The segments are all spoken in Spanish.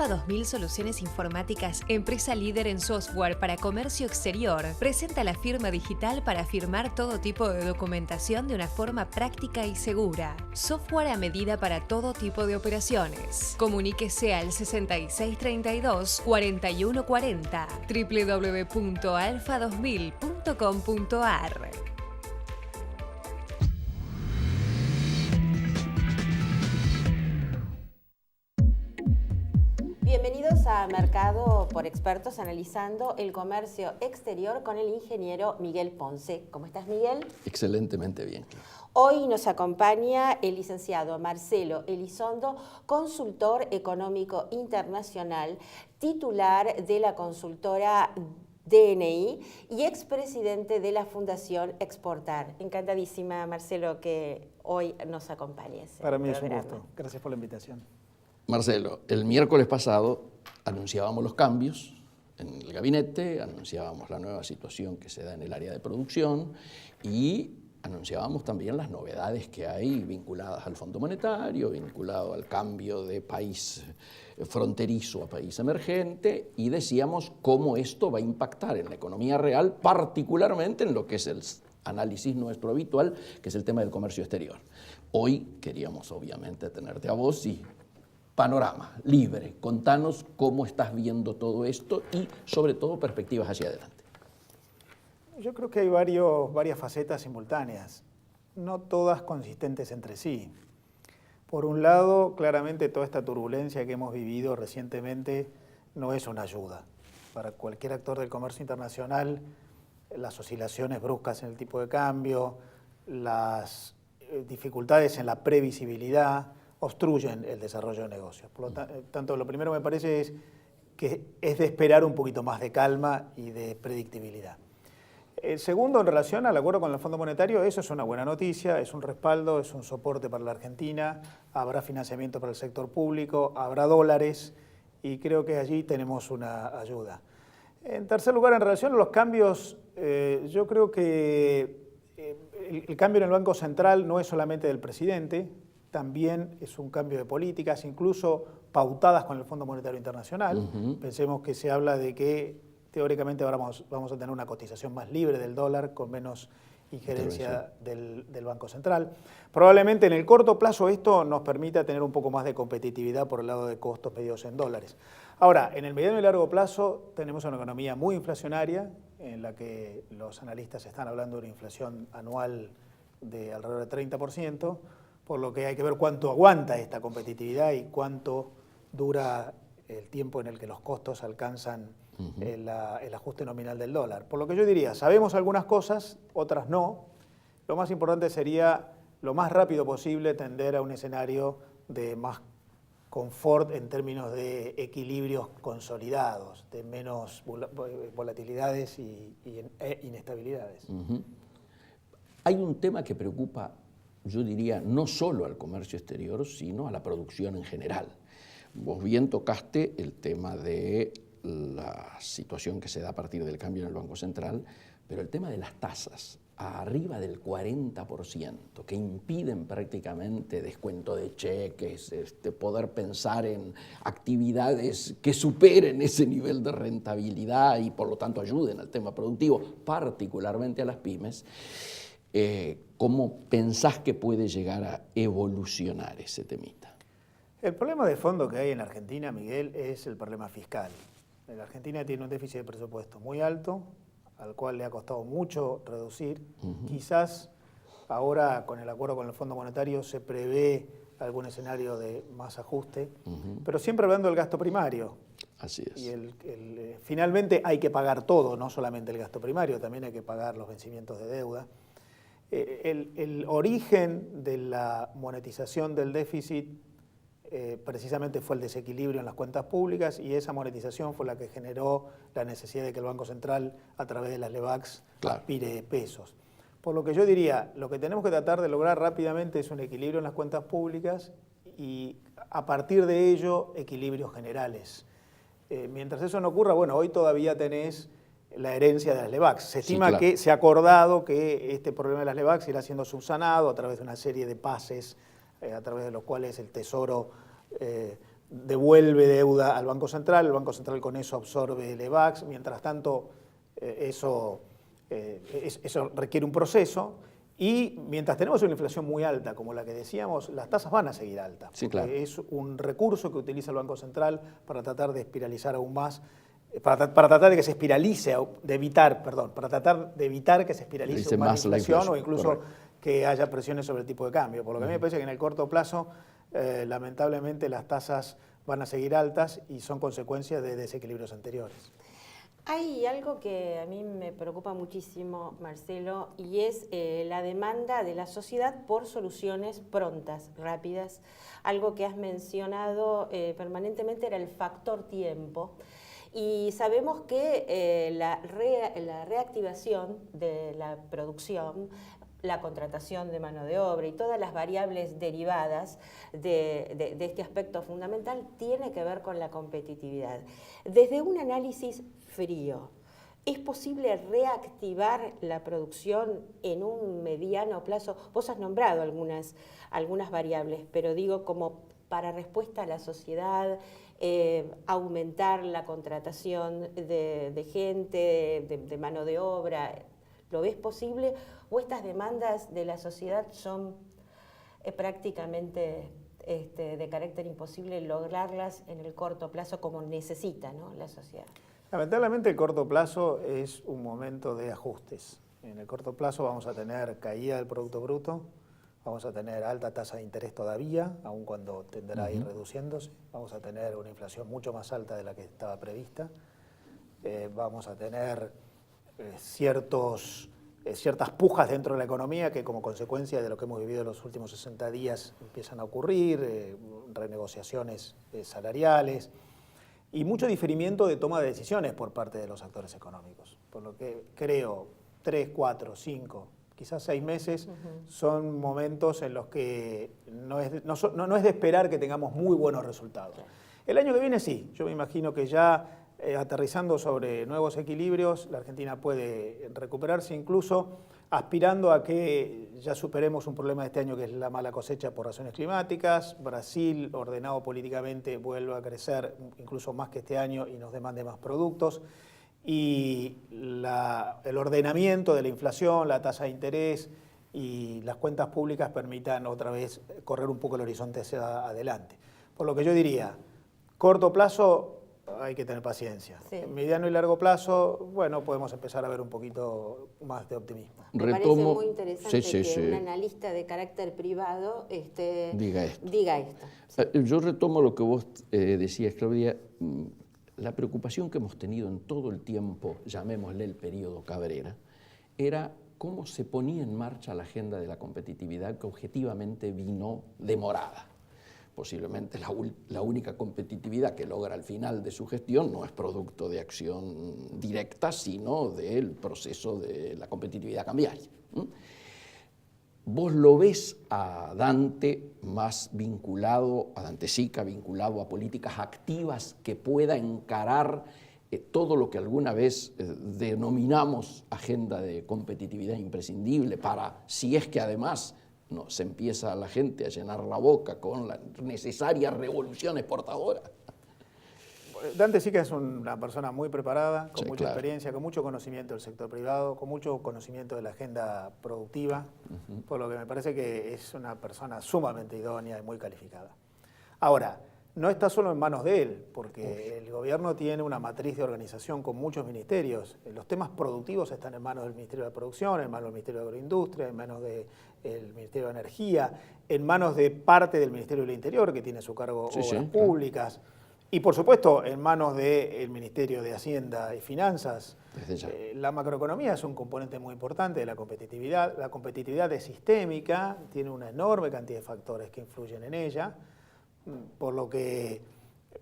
Alfa 2000 Soluciones Informáticas, empresa líder en software para comercio exterior, presenta la firma digital para firmar todo tipo de documentación de una forma práctica y segura. Software a medida para todo tipo de operaciones. Comuníquese al 6632 4140 www.alfa2000.com.ar. Bienvenidos a Mercado por Expertos, analizando el comercio exterior con el ingeniero Miguel Ponce. ¿Cómo estás, Miguel? Excelentemente bien. Hoy nos acompaña el licenciado Marcelo Elizondo, consultor económico internacional, titular de la consultora DNI y expresidente de la Fundación Exportar. Encantadísima, Marcelo, que hoy nos acompañes. Para mí es un gusto. Gracias por la invitación. Marcelo, el miércoles pasado anunciábamos los cambios en el gabinete, anunciábamos la nueva situación que se da en el área de producción y anunciábamos también las novedades que hay vinculadas al Fondo Monetario, vinculado al cambio de país fronterizo a país emergente, y decíamos cómo esto va a impactar en la economía real, particularmente en lo que es el análisis nuestro habitual, que es el tema del comercio exterior. Hoy queríamos obviamente tenerte a vos y panorama libre. Contanos cómo estás viendo todo esto y, sobre todo, perspectivas hacia adelante. Yo creo que hay varias facetas simultáneas, no todas consistentes entre sí. Por un lado, claramente toda esta turbulencia que hemos vivido recientemente no es una ayuda. Para cualquier actor del comercio internacional, las oscilaciones bruscas en el tipo de cambio, las dificultades en la previsibilidad, obstruyen el desarrollo de negocios. Por lo tanto, lo primero me parece es que es de esperar un poquito más de calma y de predictibilidad. Segundo, en relación al acuerdo con el Fondo Monetario, eso es una buena noticia, es un respaldo, es un soporte para la Argentina, habrá financiamiento para el sector público, habrá dólares y creo que allí tenemos una ayuda. En tercer lugar, en relación a los cambios, yo creo que el cambio en el Banco Central no es solamente del presidente, también es un cambio de políticas, incluso pautadas con el Fondo Monetario Internacional. Pensemos que se habla de que teóricamente ahora vamos a tener una cotización más libre del dólar, con menos injerencia del Banco Central. Probablemente en el corto plazo esto nos permita tener un poco más de competitividad por el lado de costos medidos en dólares. Ahora, en el mediano y largo plazo tenemos una economía muy inflacionaria, en la que los analistas están hablando de una inflación anual de alrededor del 30%, por lo que hay que ver cuánto aguanta esta competitividad y cuánto dura el tiempo en el que los costos alcanzan el ajuste nominal del dólar. Por lo que yo diría, sabemos algunas cosas, otras no. Lo más importante sería, lo más rápido posible, tender a un escenario de más confort en términos de equilibrios consolidados, de menos volatilidades e inestabilidades. Hay un tema que preocupa, yo diría, no solo al comercio exterior, sino a la producción en general. Vos bien tocaste el tema de la situación que se da a partir del cambio en el Banco Central, pero el tema de las tasas, arriba del 40%, que impiden prácticamente descuento de cheques, poder pensar en actividades que superen ese nivel de rentabilidad y por lo tanto ayuden al tema productivo, particularmente a las pymes. ¿Cómo pensás que puede llegar a evolucionar ese temita? El problema de fondo que hay en la Argentina, Miguel, es el problema fiscal. La Argentina tiene un déficit de presupuesto muy alto, al cual le ha costado mucho reducir. Quizás ahora, con el acuerdo con el Fondo Monetario, se prevé algún escenario de más ajuste, pero siempre hablando del gasto primario. Así es. Y finalmente hay que pagar todo, no solamente el gasto primario, también hay que pagar los vencimientos de deuda. El origen de la monetización del déficit precisamente fue el desequilibrio en las cuentas públicas, y esa monetización fue la que generó la necesidad de que el Banco Central, a través de las LEBACs, aspire pesos. Por lo que yo diría, lo que tenemos que tratar de lograr rápidamente es un equilibrio en las cuentas públicas y, a partir de ello, equilibrios generales. Mientras eso no ocurra, bueno, hoy todavía tenés la herencia de las LEBACs. Se estima que se ha acordado que este problema de las LEBACs irá siendo subsanado a través de una serie de pases, a través de los cuales el Tesoro devuelve deuda al Banco Central, el Banco Central con eso absorbe el EVAX, mientras tanto eso requiere un proceso. Y mientras tenemos una inflación muy alta, como la que decíamos, las tasas van a seguir altas. Sí, claro. Es un recurso que utiliza el Banco Central para tratar de espiralizar aún más, para tratar de que se espiralice, para tratar de evitar que se espiralice aún más la inflación o incluso correcto, que haya presiones sobre el tipo de cambio. Por lo que a mí me parece que en el corto plazo, lamentablemente, las tasas van a seguir altas y son consecuencia de desequilibrios anteriores. Hay algo que a mí me preocupa muchísimo, Marcelo, y es la demanda de la sociedad por soluciones prontas, rápidas. Algo que has mencionado permanentemente era el factor tiempo. Y sabemos que la reactivación de la producción, la contratación de mano de obra y todas las variables derivadas de este aspecto fundamental tiene que ver con la competitividad. Desde un análisis frío, ¿es posible reactivar la producción en un mediano plazo? Vos has nombrado algunas variables, pero digo como para respuesta a la sociedad, aumentar la contratación de gente, de mano de obra. ¿Lo ves posible? ¿O estas demandas de la sociedad son prácticamente de carácter imposible lograrlas en el corto plazo como necesita, ¿no?, la sociedad? Lamentablemente el corto plazo es un momento de ajustes. En el corto plazo vamos a tener caída del Producto Bruto, vamos a tener alta tasa de interés todavía, aun cuando tenderá a ir reduciéndose, vamos a tener una inflación mucho más alta de la que estaba prevista, vamos a tener ciertas pujas dentro de la economía que como consecuencia de lo que hemos vivido en los últimos 60 días empiezan a ocurrir, renegociaciones salariales y mucho diferimiento de toma de decisiones por parte de los actores económicos. Por lo que creo 3, 4, 5, quizás 6 meses son momentos en los que no es de esperar que tengamos muy buenos resultados. El año que viene sí, yo me imagino que ya aterrizando sobre nuevos equilibrios, la Argentina puede recuperarse, incluso aspirando a que ya superemos un problema de este año que es la mala cosecha por razones climáticas. Brasil, ordenado políticamente, vuelve a crecer incluso más que este año y nos demande más productos. Y el ordenamiento de la inflación, la tasa de interés y las cuentas públicas permitan otra vez correr un poco el horizonte hacia adelante. Por lo que yo diría, corto plazo hay que tener paciencia. Sí. En mediano y largo plazo, bueno, podemos empezar a ver un poquito más de optimismo. Me parece muy interesante que un analista de carácter privado diga esto. Sí. Yo retomo lo que vos decías, Claudia. La preocupación que hemos tenido en todo el tiempo, llamémosle el periodo Cabrera, era cómo se ponía en marcha la agenda de la competitividad que objetivamente vino demorada. Posiblemente la única competitividad que logra al final de su gestión no es producto de acción directa, sino del proceso de la competitividad cambiaria. ¿Vos lo ves a Dante más vinculado, a Dante Sica vinculado a políticas activas que pueda encarar todo lo que alguna vez denominamos agenda de competitividad imprescindible para, si es que además se empieza la gente a llenar la boca con la necesaria revolución exportadora? Dante Sica es una persona muy preparada, con mucha experiencia, con mucho conocimiento del sector privado, con mucho conocimiento de la agenda productiva, por lo que me parece que es una persona sumamente idónea y muy calificada. Ahora, no está solo en manos de él, porque el gobierno tiene una matriz de organización con muchos ministerios. Los temas productivos están en manos del Ministerio de Producción, en manos del Ministerio de Agroindustria, en manos del Ministerio de Energía, en manos de parte del Ministerio del Interior, que tiene a su cargo obras públicas. Y, por supuesto, en manos del Ministerio de Hacienda y Finanzas. La macroeconomía es un componente muy importante de la competitividad. La competitividad es sistémica, tiene una enorme cantidad de factores que influyen en ella, por lo que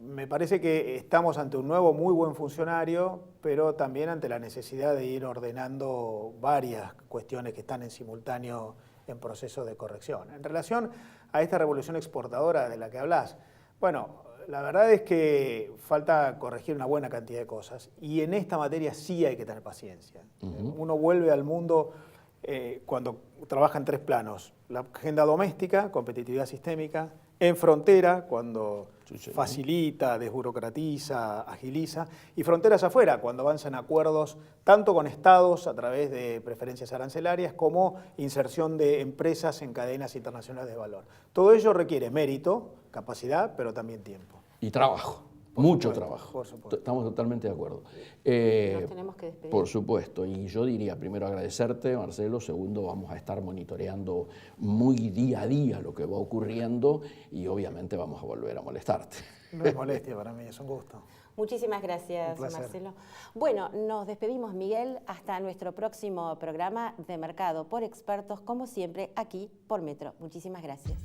me parece que estamos ante un nuevo muy buen funcionario, pero también ante la necesidad de ir ordenando varias cuestiones que están en simultáneo en proceso de corrección. En relación a esta revolución exportadora de la que hablas, bueno, la verdad es que falta corregir una buena cantidad de cosas y en esta materia sí hay que tener paciencia. Uno vuelve al mundo cuando trabaja en 3 planos: la agenda doméstica, competitividad sistémica; En frontera, cuando Sí. facilita, desburocratiza, agiliza, y fronteras afuera, cuando avanzan acuerdos tanto con estados a través de preferencias arancelarias como inserción de empresas en cadenas internacionales de valor. Todo ello requiere mérito, capacidad, pero también tiempo. Y trabajo. Por Mucho supuesto, trabajo. por supuesto. Estamos totalmente de acuerdo. Nos tenemos que despedir. Por supuesto. Y yo diría, primero, agradecerte, Marcelo. Segundo, vamos a estar monitoreando muy día a día lo que va ocurriendo y obviamente vamos a volver a molestarte. No es molestia para mí, es un gusto. Muchísimas gracias, Un placer. Marcelo. Bueno, nos despedimos, Miguel, hasta nuestro próximo programa de Mercado por Expertos, como siempre, aquí por Metro. Muchísimas gracias.